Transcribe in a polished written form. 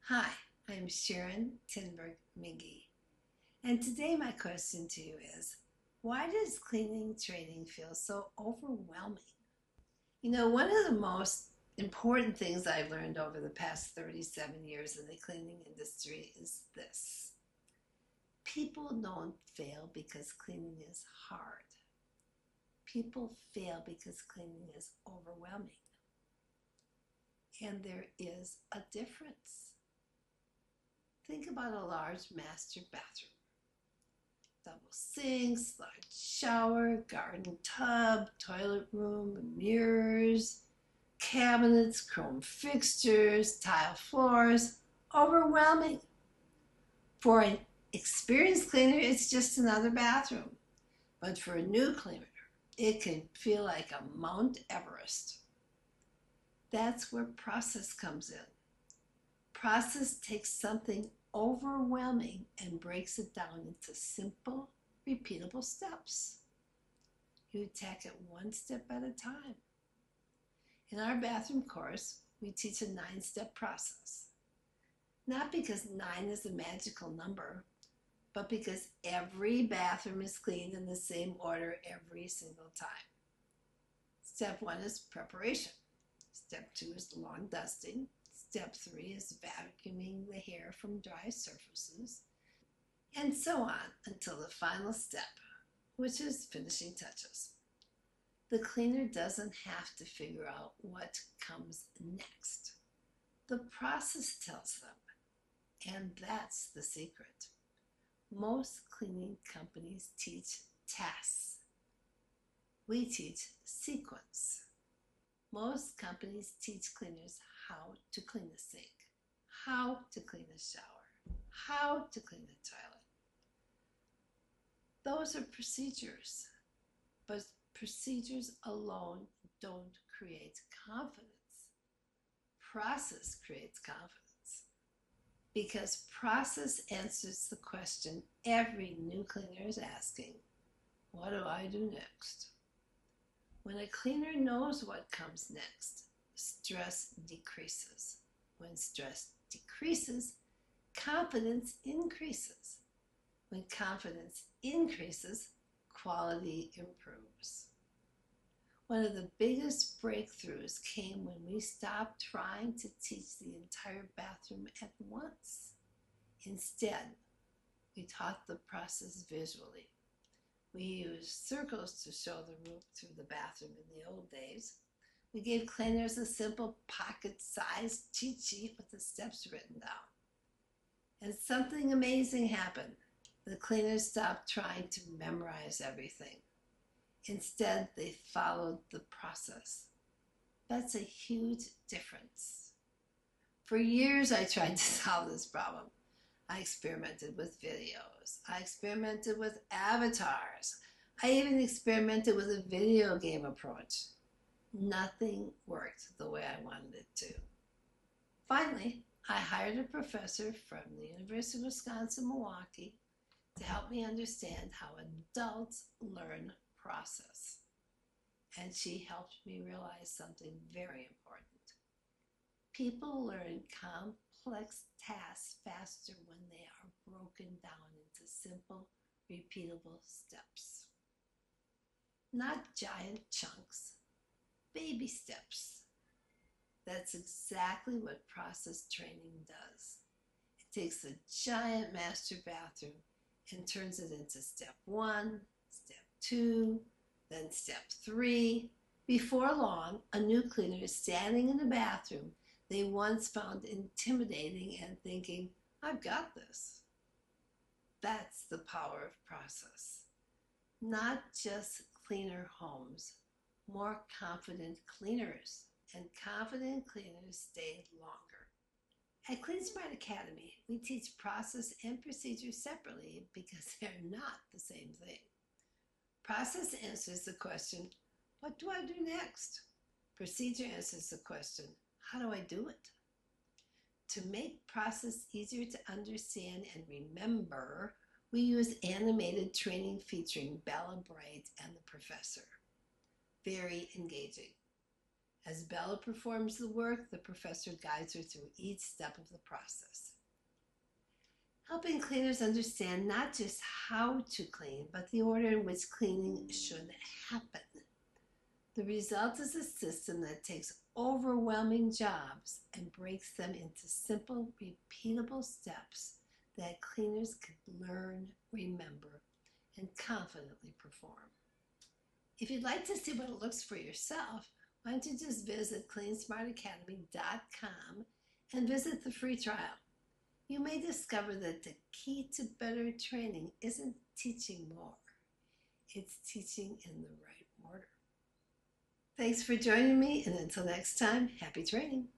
Hi, I'm Sharon Tinberg Mingy, and today my question to you is, why does cleaning training feel so overwhelming? One of the most important things I've learned over the past 37 years in the cleaning industry is this. People don't fail because cleaning is hard. People fail because cleaning is overwhelming. And there is a difference. Think about a large master bathroom. Double sinks, large shower, garden tub, toilet room, mirrors, cabinets, chrome fixtures, tile floors. Overwhelming. For an experienced cleaner, it's just another bathroom. But for a new cleaner, it can feel like a Mount Everest. That's where process comes in. Process takes something overwhelming and breaks it down into simple, repeatable steps. You attack it one step at a time. In our bathroom course, we teach a 9-step process. Not because 9 is a magical number, but because every bathroom is cleaned in the same order every single time. Step 1 is preparation. Step 2 is lawn dusting. Step 3 is vacuuming the hair from dry surfaces, and so on until the final step, which is finishing touches. The cleaner doesn't have to figure out what comes next. The process tells them, and that's the secret. Most cleaning companies teach tasks. We teach sequence. Most companies teach cleaners how to clean the sink, how to clean the shower, how to clean the toilet. Those are procedures, but procedures alone don't create confidence. Process creates confidence because process answers the question every new cleaner is asking, what do I do next? When a cleaner knows what comes next, stress decreases. When stress decreases, confidence increases. When confidence increases, quality improves. One of the biggest breakthroughs came when we stopped trying to teach the entire bathroom at once. Instead, we taught the process visually. We used circles to show the route through the bathroom in the old days. We gave cleaners a simple pocket-sized cheat sheet with the steps written down. And something amazing happened. The cleaners stopped trying to memorize everything. Instead, they followed the process. That's a huge difference. For years, I tried to solve this problem. I experimented with videos. I experimented with avatars. I even experimented with a video game approach. Nothing worked the way I wanted it to. Finally, I hired a professor from the University of Wisconsin-Milwaukee to help me understand how adults learn process. And she helped me realize something very important. People learn complex tasks faster when they are broken down into simple, repeatable steps. Not giant chunks, baby steps. That's exactly what process training does. It takes a giant master bathroom and turns it into step 1, step 2, then step 3. Before long, a new cleaner is standing in the bathroom they once found intimidating and thinking, I've got this. That's the power of process. Not just cleaner homes, more confident cleaners, and confident cleaners stay longer. At CleanSmart Academy, we teach process and procedure separately because they're not the same thing. Process answers the question, what do I do next? Procedure answers the question, how do I do it? To make process easier to understand and remember, we use animated training featuring Bella Bright and the professor. Very engaging. As Bella performs the work, the professor guides her through each step of the process, helping cleaners understand not just how to clean, but the order in which cleaning should happen. The result is a system that takes overwhelming jobs and breaks them into simple, repeatable steps that cleaners can learn, remember, and confidently perform. If you'd like to see what it looks for yourself, why don't you just visit cleansmartacademy.com and visit the free trial. You may discover that the key to better training isn't teaching more, it's teaching in the right order. Thanks for joining me, and until next time, happy training.